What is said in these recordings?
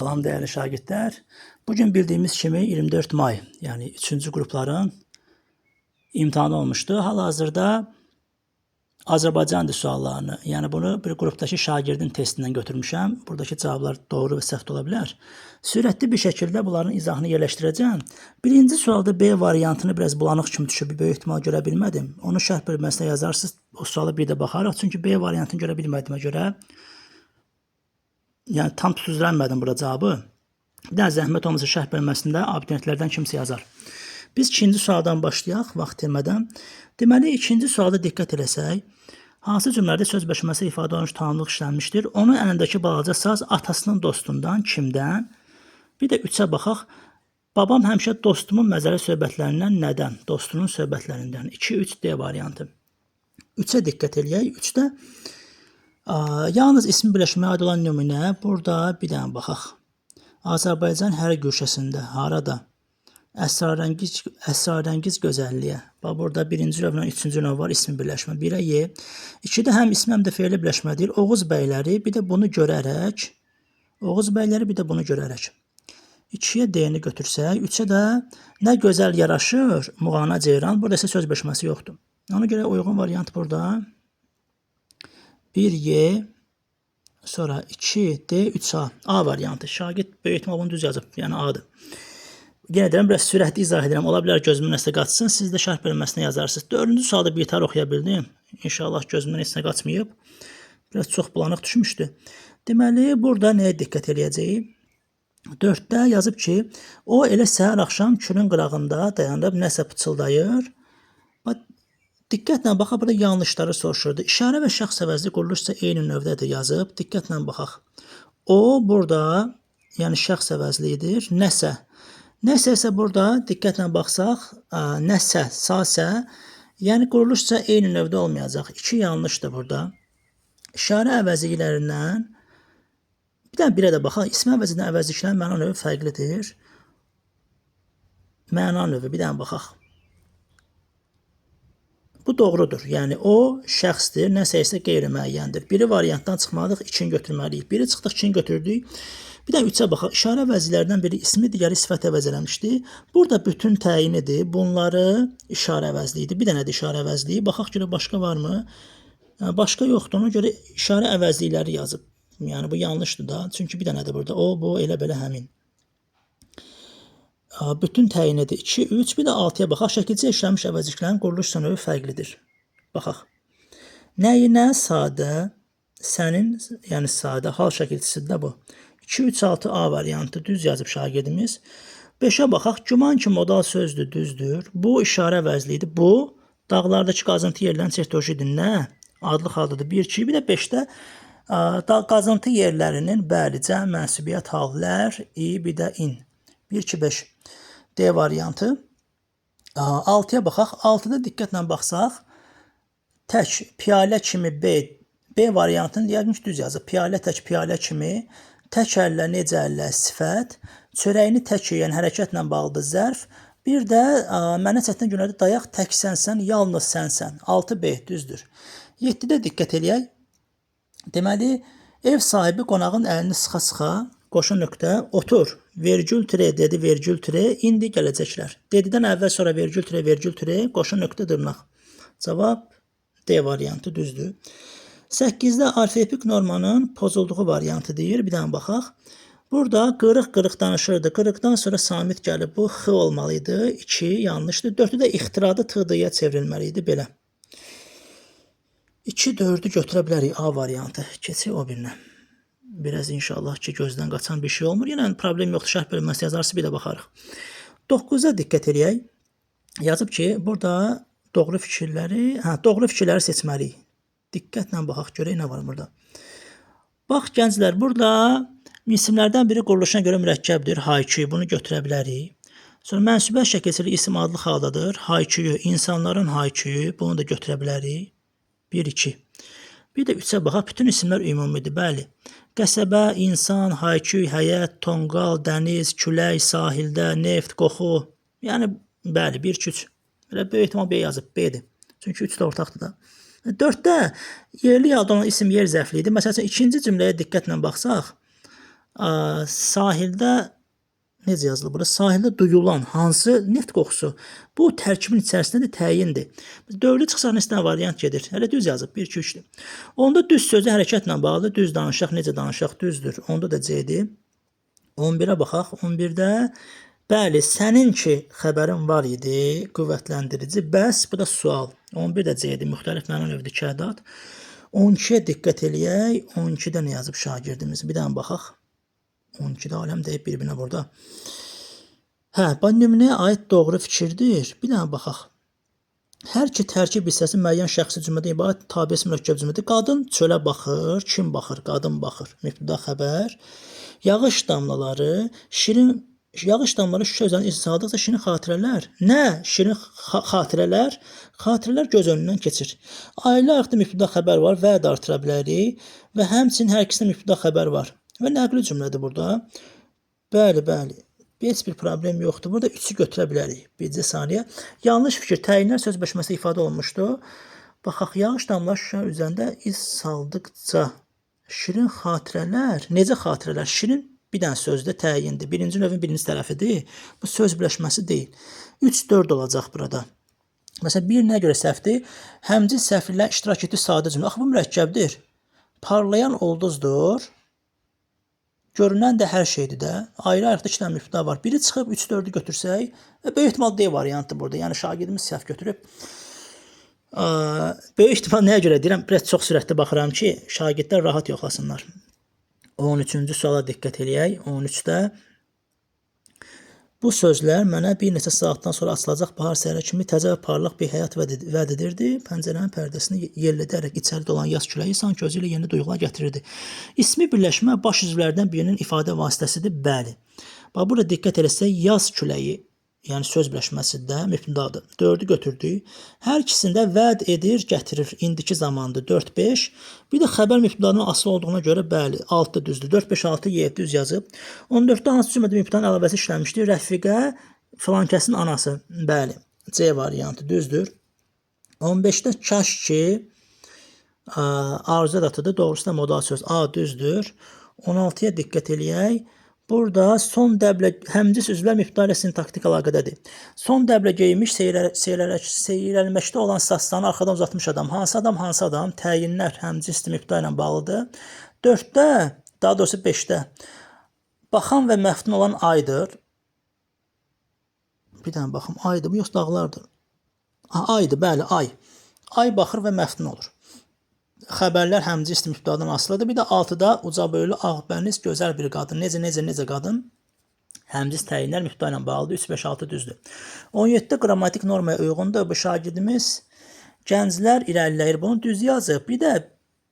Salam değerli şagirdlər. Bugün bildiyimiz kimi 24 may, yəni 3-cü qrupların imtahanı olmuşdu. Hal-hazırda Azərbaycan dili suallarını, yəni bunu bir qrupdakı şagirdin testindən götürmüşəm. Buradakı cavablar doğru və səhv ola bilər. Sürətli bir şəkildə bunların izahını yerləşdirəcəm. Birinci sualda B variantını biraz bulanıq kimi düşüb, böyük ehtimal görə bilmədim. Onu şərh bölməsinə yazarsınız. O suala bir də baxarıq. Çünki B variantını görə bilmədiyimə görə, yəni tam tüzlənmədim burada cavabı. Bir də zəhmət olmasa şərh bölməsində abituriyentlərdən kimsə yazar. Biz ikinci sualdan başlayaq, vaxt itirmədən. Deməli, ikinci sualda diqqət eləsək, hansı cümlədə söz bəşəməsi ifadə olunmuş tamamlıq işlənmişdir? Onun əlindəki balaca saz atasının dostundan, kimdən? Bir də 3-ə baxaq. Babam həmişə dostumun məzəli söhbətlərindən nədən? Dostunun söhbətlərindən. 2-3 D variantı. 3-ə diqqət eləyək. 3-də yalnız ismi birləşməyə aid olan nümunə. Burada bir dənə baxaq. Azərbaycan hər güşəsində, harada? Əsrarəngiz gözəlliyə. Bax, burada birinci növlə, üçüncü növ var, ismi birləşmə. 1-ə Y. 2-də həm ismi, həm də fe'li birləşmə deyil. Oğuz bəyləri, bir də bunu görərək. Oğuz bəyləri, bir də bunu görərək. 2-yə D-ni götürsək, 3-ə də nə gözəl yaraşır, Muğana Ceyran. Burada isə söz birləşməsi yoxdur. Ona görə uyğun variant burada 1Y, sonra 2D, 3A. A variantı. Şagird böyük ehtimal bunu düz yazıb, yəni A'dır. Yenə deyirəm, biraz sürətli izah edirəm. Ola bilər gözümün nəsə qaçsın, siz də şərh bölməsinə yazarsınız. 4-cü sualda bir tər oxuya bildim. İnşallah gözümün heç nə qaçmayıb. Biraz çox bulanıq düşmüşdü. Deməli, burada nəyə diqqət eləyəcəyik? 4-də yazıb ki, o elə səhər axşam külün qırağında dayanıb nəsə pıçıldayır. Diqqətlə baxaq, burada yanlışları soruşurdu. İşarə və şəxs əvəzli quruluşsa eyni növdədir yazıb. Diqqətlə baxaq. O burada, yəni şəxs əvəzlidir. Nəsə. Nəsə isə burada diqqətlə baxsaq, nəsə, sasə, yəni quruluşsa eyni növdə olmayacaq. 2 yanlışdır burada. İşarə əvəzliklərindən bir də baxaq. İsmi əvəzindən əvəzliklərin məna növü fərqlidir. Məna növü bir dənə baxaq. Bu doğrudur. Yəni o şəxsdir, nəsə isə qeyri-müəyyəndir. Biri variantdan çıxmadıq, 2-ni götürməliyik. Biri çıxdıq, 2-ni götürdük. Bir də 3-ə baxaq. İşarə əvəzliklərindən biri ismi, digəri sifət əvəzləmişdi. Burada bütün təyinidir. Bunları işarə əvəzliyidir. Bir dənədir işarə əvəzliyi. Baxaq görə başqa varmı? Başqa yoxdur. Ona görə işarə əvəzlikləri yazıb. Yəni bu yanlışdır da. Çünki bir dənədir burada. O, bu, elə belə həmin. Bütün təyinidir. 2, 3, bir də 6-ya baxaq. Şəkilcə işlənmiş əvəzliklərin quruluş növü fərqlidir. Baxaq. Nəyinə sadə, sənin, yəni sadə, hal şəkilçisində bu. 2, 3, 6 A variantı düz yazıb şagirdimiz. 5-ə baxaq. Güman ki, modal sözdür, düzdür. Bu işarə əvəzliyidir. Bu, dağlardakı qazıntı yerlərinin tertolojidir. Nə? Adlı haldadır. 1, 2, bir də 5-də qazıntı yerlərinin bəli, cəm, mənsubiyyət, hallər, bir də in. 1, 2, 5. D variantı. 6-ya baxaq. 6-da diqqətlə baxsaq, tək, piyalə kimi B variantını yəqin ki, düz yazıb. Piyalə tək, piyalə kimi, tək əllə, necə əllə, sifət, çörəyini tək yeyən hərəkətlə bağlıdır zərf. Bir də mənə çətin günlərdə dayaq tək sənsən, yalnız sənsən. 6B düzdür. 7-də diqqət eləyək. Deməli, ev sahibi qonağın əlini sıxa-sıxa, qoşun nöqtə, otur, vergül tire dedi, vergül tire, indi gələcəklər. Dedidən əvvəl sonra vergül tire, qoşun nöqtə dırnaq. Cavab D variantı düzdür. 8-də alfabet normanın pozulduğu variantı deyir. Bir dənə baxaq. Burada qırıq-qırıq danışırdı. Qırıqdan sonra samit gəlib. Bu X olmalıydı. 2 yanlışdır. 4-də ixtiradı tığdıya çevrilməliydi. Belə. 2, 4-ü götürə bilərik A variantı. Keçək o birinə. Biraz inşallah ki, gözdən qaçan bir şey olmur. Yenə problem yoxdur. Şərh bölünməsi yazarsa bir də baxarıq. 9-a diqqət eləyək. Yazıb ki, burada doğru fikirləri seçməliyik. Diqqətlə baxaq, görək nə var burada. Bax, gənclər, burada isimlərdən biri quruluşuna görə mürəkkəbdir. Haykü, bunu götürə bilərik. Sonra mənsubət şəkilçili isim adlı haldadır. Haykü, insanların haykü, bunu da götürə bilərik. 1, 2. Bir də 3-ə baxaq, bütün isimlər ümumidir. Bəli. Qəsəbə, insan, haykü, həyət, tonqal, dəniz, külək, sahildə, neft, qoxu. Yəni, bəli, 1, 2, 3. Belə böyük ehtimal B yazıb, B-dir. Çünki 3 də ortaqdır da. 4-də yerli halda olan isim yer zərfliyidir. Məsələn, ikinci cümləyə diqqətlə baxsaq, Sahildə necə yazılır burada? Sahildə duyulan hansı neft qoxusu? Bu tərkibin içərisində də təyindir. Dövrü çıxsa neçə variant gedir. Hələ düz yazıb 1 2 3-dür. Onda düz sözü hərəkətlə bağlı, düz danışaq, necə danışaq, düzdür. Onda da C-dir. 11-ə baxaq. 11-də bəli, səninki xəbərin var idi, qüvvətləndirici. Bəs bu da sual. 11 də C-dir, müxtəlif məna növdür 2 ədad. 12-yə diqqət eləyək. 12-də nə yazıb şagirdimiz? Bir dənə baxaq. 12-də aləm deyib bir-birinə burada. Bu nümunəyə aid doğru fikirdir. Bir dənə baxaq. Hər iki tərkib hissəsi müəyyən şəxsi cümlədən ibarət tabiəsi mürəkkəb cümlədir. Qadın çölə baxır, kim baxır? Qadın baxır. Mübtəda xəbər. Yağış damlaları, yağış damlaları şüşə üzərində iz saldıqca şirin xatirələr. Nə? Şirin xatirələr? Xatirələr göz önündən keçir. Ailə ayaqda mübtəda xəbər var, vəd artıra bilərik və həmçinin hər ikisində mübtəda xəbər var. Və nəqli cümlədir burada. Bəli, bəli. Heç bir problem yoxdur. Burada 3-ü götürə bilərik. Bircə saniyə. Yanlış fikir. Təyinlər söz birləşməsi ifadə olunmuşdu. Baxaq, yağış damlaları şüşə üzərində iz saldıqca şirin xatirələr. Necə xatirələr? Şirin bir dənə sözdə təyindir. Birinci növün birinci tərəfidir. Bu söz birləşməsi deyil. 3-4 olacaq burada. Məsələn, bir nəyə görə səhvdir? Həmcins səhvlər iştirak etdiyi sadə cümlə. Axı bu mürəkkəbdir. Parlayan ulduzdur. Görünən də hər şeydir də. Ayrı-ayrıqda 2 dənə mübtəda var. Biri çıxıb 3-4-ü götürsək, böyük ehtimal D variantdır burada. Yəni şagirdimiz səhv götürüb. Böyük ehtimal nəyə görə deyirəm? Biraz çox sürətli baxıram ki, şagirdlər rahat yoxlasınlar. 13-cü suala diqqət eləyək. 13-də bu sözlər mənə bir neçə saatdan sonra açılacaq bahar səhəri kimi təzə və parlaq bir həyat vəd edirdi. Pəncərənin pərdəsini yellədərək içəridə olan yaz küləyi sanki özü ilə yeni duyğular gətirirdi. İsmi birləşmə baş üzvlərdən birinin ifadə vasitəsidir. Bəli. Bax, burada diqqət eləsək, yaz küləyi, yəni söz birləşməsində mübtədadır. 4-ü götürdük. Hər ikisində vəd edir, gətirir. İndiki zamandır 4-5. Bir də xəbər mübtədanın asılı olduğuna görə bəli, 6 düzdür. 4-5-6 Y düz yazıb. 14-də hansı cümlədə mübtədanın əlavəsi işlənmişdir? Rəfiqə filankəsin anası. Bəli, C variantı düzdür. 15-də kaş ki arzu ədatıdır. Doğrusu da modal söz. A düzdür. 16-ya diqqət eləyək. Burada son dəblə həmcis üzvlər mübtəda ilə sintaktik əlaqədədir. Son dəblə geyinmiş seyrəlməkdə olan saçlarını arxadan uzatmış adam. Hansı adam, hansı adam? Təyinlər həmcisli mübtəda ilə bağlıdır. 4-də, daha doğrusu 5-də baxan və məftun olan aydır. Bir dənə baxım, aydır mı, yoxsa dağlardır? Aydır, bəli, ay. Ay baxır və məftun olur. Xəbərlər həmcisli mübtədadan asılıdır. Bir də 6-da uca boylu, ağbəniz, gözəl bir qadın. Necə qadın? Həmcis təyinlər mübtəda ilə bağlıdır. 3, 5, 6 düzdür. 17-də qrammatik normaya uyğundur. Bu şagirdimiz gənclər irəliləyir. Bunu düz yazıb. Bir də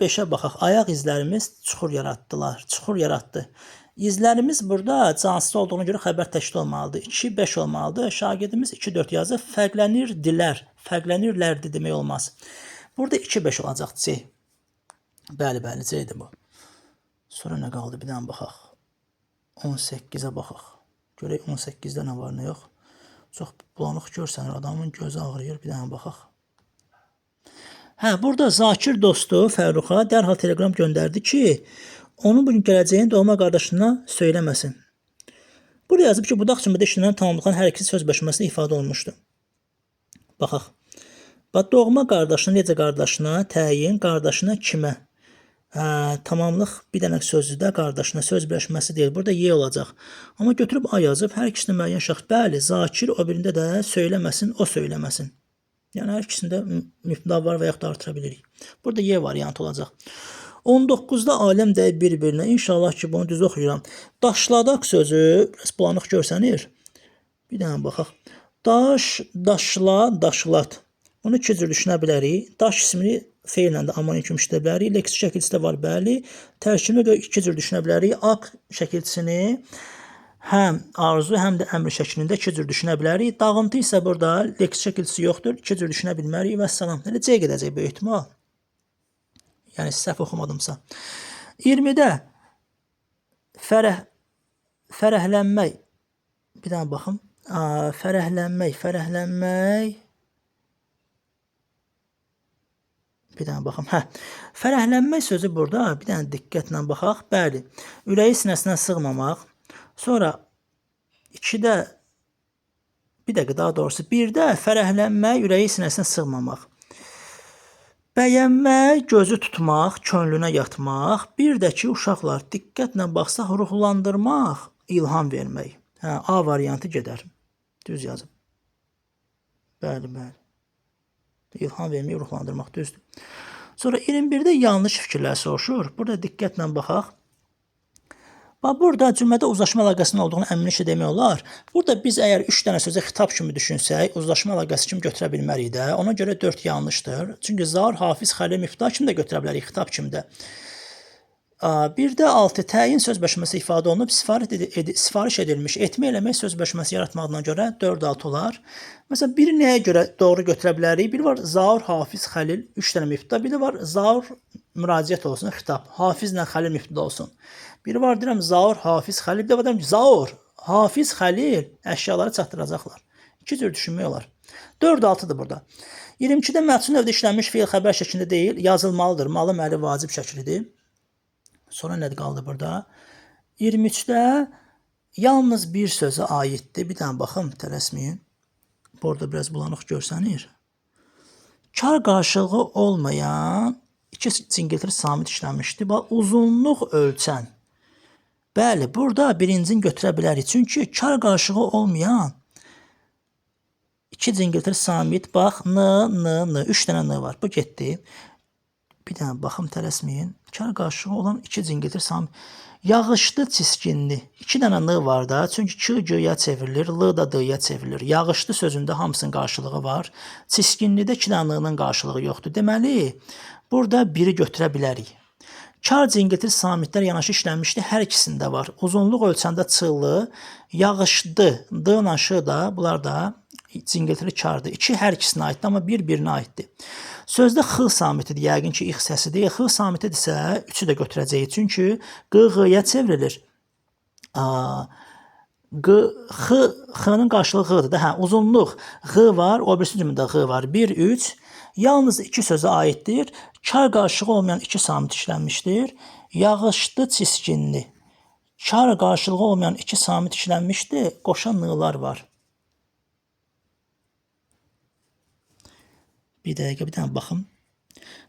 5-ə baxaq. Ayaq izlərimiz çuxur yaratdılar. Çuxur yaratdı. İzlərimiz burada cansız olduğuna görə xəbər təşkil olmalıdır. 2, 5 olmalıdır. Şagirdimiz 2, 4 yazıb. Fərqlənirdilər. Fərqlənirlərdi demək olmaz. Burada 2, 5 olacaq C. Bəli, C-dir bu. Sonra nə qaldı? Bir dənə baxaq. 18-ə baxaq. Görək 18-də nə var, nə yox. Çox bulanıq görsən, adamın gözü ağrıyır. Bir dənə baxaq. Burada Zakir dostu Fəruxa dərhal telegram göndərdi ki, onun bugün gələcəyin doğma qardaşına söyləməsin. Burada yazıb ki, budaq cümlədə işlənən tamamlanan hər ikisi söz birləşməsində ifadə olunmuşdur. Baxaq. Doğma qardaşına, necə qardaşına, təyin, qardaşına kimə? Tamamlıq bir dənə sözlüdə qardaşına söz birləşməsi deyil. Burada Y olacaq. Amma götürüb A yazıb, hər ikisində müəyyən şəxs. Bəli, Zakir, o birində də söyləməsin, o söyləməsin. Yəni, hər ikisində mübtəda var və yaxud da artıra bilirik. Burada Y variantı olacaq. 19-da aləm dəyib bir-birinə. İnşallah ki, bunu düz oxuyuram. Daşladaq sözü, biraz bulanıq görsənir. Bir dənə baxaq. Daş, daşla, daşlat. Bunu 2 cür düşünə bilərik. Daş ismini feillə də amonim kimi işlədə bilərik. Leksik şəkilçisi də var, bəli. Tərkibinə görə 2 cür düşünə bilərik. Ak şəkilçisini həm arzu, həm də əmr şəklində 2 cür düşünə bilərik. Dağıntı isə burada leksik şəkilçisi yoxdur. 2 cür düşünə bilmərik və salam. Elə C gedəcək böyük ehtimal. Yəni səhv oxumadımsa. 20-də fərəhlənmək. Bir dənə baxım. Fərəhlənmək. Bir dənə baxım. Hə. Fərəhlənmək sözü burada bir dənə diqqətlə baxaq. Bəli. Ürəyi sinəsinə sığmamaq. Sonra 2-də bir dəqiqə daha doğrusu 1-də fərəhlənmək, ürəyi sinəsinə sığmamaq. Bəyənmək, gözü tutmaq, könlünə yatmaq. Bir də ki, uşaqlar diqqətlə baxsaq, ruhlandırmaq, ilham vermək. Hə, A variantı gedər. Düz yazıb. Bəli, bəli. İlham vermək, ruhlandırmaq düzdür. Sonra 21-də yanlış fikirlər soruşur. Burada diqqətlə baxaq. Burada cümlədə uzlaşma əlaqəsinin olduğunu əminliklə demək olar. Burada biz əgər 3 dənə sözə xitab kimi düşünsək, uzlaşma əlaqəsi kimi götürə bilmərik də. Ona görə 4 yanlışdır. Çünki zar, hafiz, xəlil, müftə kimi də götürə bilərik xitab kimi də. 1-də 6 təyin söz bəşməsi ifadə olunub, sifariş edilmiş, etmə eləmək söz bəşməsi yaratmadığına görə 4-6 olar. Məsələn, biri nəyə görə doğru götürə bilərik? Biri var zaur, hafiz, xəlil, 3 dənə müftə. Biri var zaur, müraciət olsun, xitab. Hafizlə xəlil müftə olsun. Biri var deyirəm zaur, hafiz, xəlil. Bir də var deyirəm zaur, hafiz, xəlil əşyaları çatdıracaqlar. 2 cür düşünmək olar. 4-6-dır burada. 22-də məhsul növdə işlənmiş feil xəbər şəklində deyil, yazılmalıdır. Malı məli vacib şəklidir. Sonra nədir qaldı burada? 23-də yalnız bir sözə aiddir. Bir dənə baxım, tələsməyin. Burada biraz bulanıq görsənir. Kar qarşılığı olmayan 2 cingiltili samit işlənmişdir. Uzunluq ölçən. Bəli, burada birincini götürə bilərik. Çünki kar qarşılığı olmayan 2 cingiltili samit, bax, n, 3 dənə n var. Bu getdi. Bir dənə baxım, tələsməyin. Kar qarşılığı olan 2 cingiltili samit. Yağışlı, çiskinli. 2 dənə n var da. Çünki k g-yə çevrilir, l da d-yə çevrilir. Yağışlı sözündə hamısının qarşılığı var. Çiskinlidə 2 dənə n-nın qarşılığı yoxdur. Deməli, burada biri götürə bilərik. Kar cingiltili samitlər yanaşı işlənmişdi. Hər ikisində var. Uzunluq ölçəndə çıllı, yağışlı, d-la ş da, bunlar da cingiltili kardır. 2 hər ikisinə aiddir, amma bir-birinə aiddir. Sözdə x samitidir. Yəqin ki, x səsidir. X samitidirsə 3-ü də götürəcəyik. Çünki q-ğ-yə çevrilir. X-nın qarşılığı ğ-dır da. Hə, uzunluq ğ var, o birisi cümlədə ğ var. 1, 3. Yalnız 2 sözə aiddir. Kar qarşılığı olmayan 2 samit işlənmişdir. Yağışlı, çiskinli. Kar qarşılığı olmayan 2 samit işlənmişdir. Qoşan n-lar var. Bir dəqiqə, bir dənə baxım.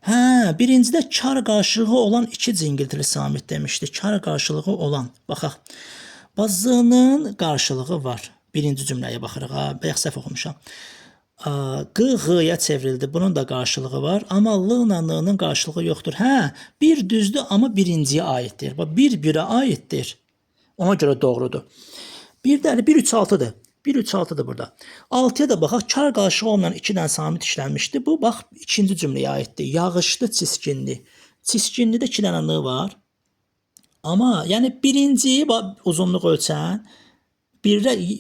Hə, birincidə kar qarşılığı olan 2 cingiltili samit demişdi. Kar qarşılığı olan. Baxaq. Z-nın qarşılığı var. Birinci cümləyə baxırıq. Bayaq səhv oxumuşam. Q-ğ-yə çevrildi. Bunun da qarşılığı var. Amma l-la n-nın qarşılığı yoxdur. Hə, bir düzdür, amma birinciyə aiddir. Bax, bir-birə aiddir. Ona görə doğrudur. Bir də 1-3-6-dır. 1-3-6-dır burada. 6-ya da baxaq. Kar qarşılığı olmayan 2 dənə samit işlənmişdi. Bu, bax, ikinci cümləyə aiddir. Yağışlı, çiskinli. Çiskinlidə 2 dənə n var. Amma, yəni birinci uzunluq ölçən,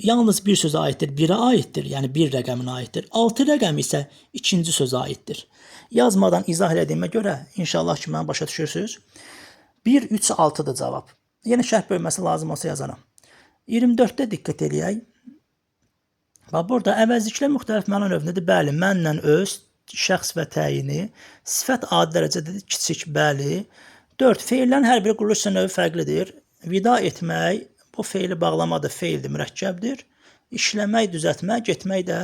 yalnız bir sözə aiddir, 1-ə aiddir, yəni 1 rəqəminə aiddir. 6 rəqəmi isə ikinci sözə aiddir. Yazmadan izah elədiyimə görə, inşallah ki, mən başa düşürsünüz. 1-3-6-dır cavab. Yenə şərh bölməsi lazım olsa yazaram. 24-də diqqət eləyək. Burada əvəzliklər müxtəlif məna növünədir. Bəli, mənlə öz, şəxs və təyini, sifət adi dərəcədə kiçik, bəli. 4. Feillərin hər biri quruluş növü fərqlidir. Vida etmək, bu feili bağlamadır, feildir, mürəkkəbdir. İşləmək, düzəltmək, getmək də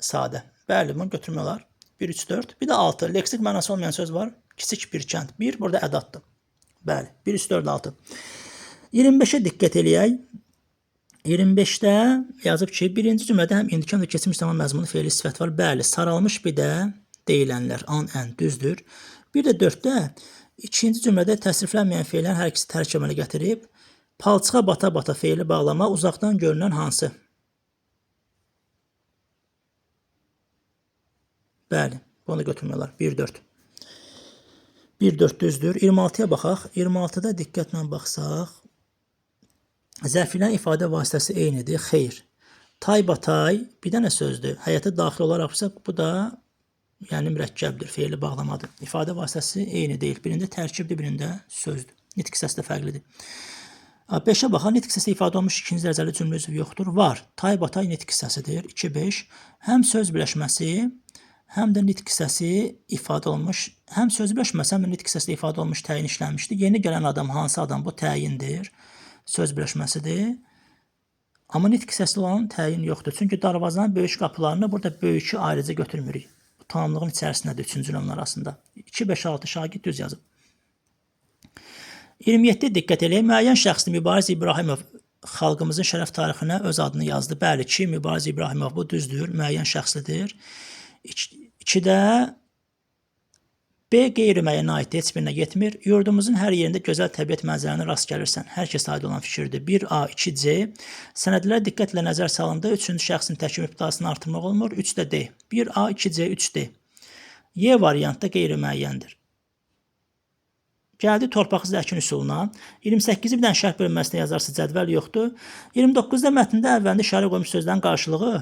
sadə. Bəli, bunu götürmək olar. 1, 3, 4. Bir də 6. Leksik mənası olmayan söz var. Kiçik bir kənd. 1, burada ədatdır. Bəli, 1, 3, 4, 6. 25-ə diqqət eləyək. 25-də yazıb ki, birinci cümlədə həm indiki həm də keçmiş zaman məzmunu feili sifət var. Bəli, saralmış bir də deyilənlər, an, ən, düzdür. Bir də 4-də ikinci cümlədə təsriflənməyən feillərin hər ikisi tərkib əmələ gətirib. Palçığa bata-bata feili bağlama uzaqdan görünən hansı? Bəli, bunu götürmək olar. 1-4. 1-4 düzdür. 26-ya baxaq. 26-da diqqətlə baxsaq. Zərflərin ifadə vasitəsi eynidir. Xeyr. Taybatay bir dənə sözdür. Həyata daxil olaraqsa bu da yəni mürəkkəbdir, feili bağlamadır. İfadə vasitəsi eyni deyil. Birində tərkibdir, birində sözdür. Nitq hissəsi də fərqlidir. 5-ə baxaq. Nitq hissəsi ifadə olunmuş ikinci dərəcəli cümlə üzvü yoxdur. Var. Taybatay nitq hissəsidir. 2-5. Həm söz birləşməsi, həm də nitq hissəsi ifadə olunmuş, həm söz birləşməsi, həm də nitq hissəsində ifadə olunmuş təyin işlənmişdir. Yeni gələn adam hansı adam? Bu təyindir, söz birləşməsidir. Amma nitq hissəsində olan təyin yoxdur. Çünki darvazanın böyük qapılarını burada böyükü ayrıca götürmürük. Bu tamamlığın içərisindədir 3-cü nömrə arasında. 2, 5, 6 şagird düz yazıb. 27 diqqət eləyin. Müəyyən şəxsdir Mübariz İbrahimov xalqımızın şərəf tarixinə öz adını yazdı. Bəli ki, Mübariz İbrahimov bu düzdür, müəyyən şəxslidir. 2-də B qeyri-müəyyənə aiddir, heç birinə getmir. Yurdumuzun hər yerində gözəl təbiət mənzərələrinə rast gəlirsən. Hər kəsə aid olan fikirdir. 1A, 2C. Sənədlərə diqqətlə nəzər salında 3-cü şəxsin təkmil ibtidasını artırmaq olmur. 3 də D. 1A, 2C, 3D. Y variantda qeyri-müəyyəndir. Gəldi torpaqsız əkin üsuluna. 28-i bir dənə şərh bölünməsində yazarsınız, cədvəl yoxdur. 29-da mətndə əvvəlində işarə qoymuş sözlərin qarşılığı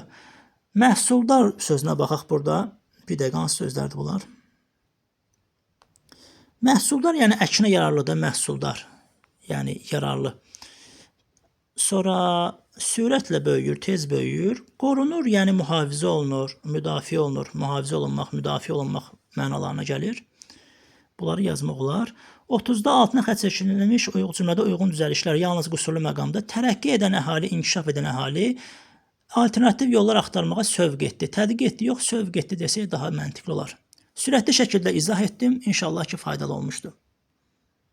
məhsuldar sözünə baxaq burada. Bir dəqiqə hansı sözlərdir bunlar? Məhsuldar, yəni əkinə yararlıdır, məhsuldar. Yəni yararlı. Sonra sürətlə böyüyür, tez böyüyür. Qorunur, yəni mühafizə olunur, müdafiə olunur. Mühafizə olunmaq, müdafiə olunmaq mənalarına gəlir. Bunları yazmaq olar. 30-da altına xətt çəkilmiş cümlədə uyğun düzəlişlər yalnız qüsurlu məqamda tərəqqi edən əhali, inkişaf edən əhali alternativ yollar axtarmağa sövq etdi. Tədqiq etdi, yox sövq etdi desək daha məntiqli olar. Sürətli şəkildə izah etdim. İnşallah ki, faydalı olmuşdur.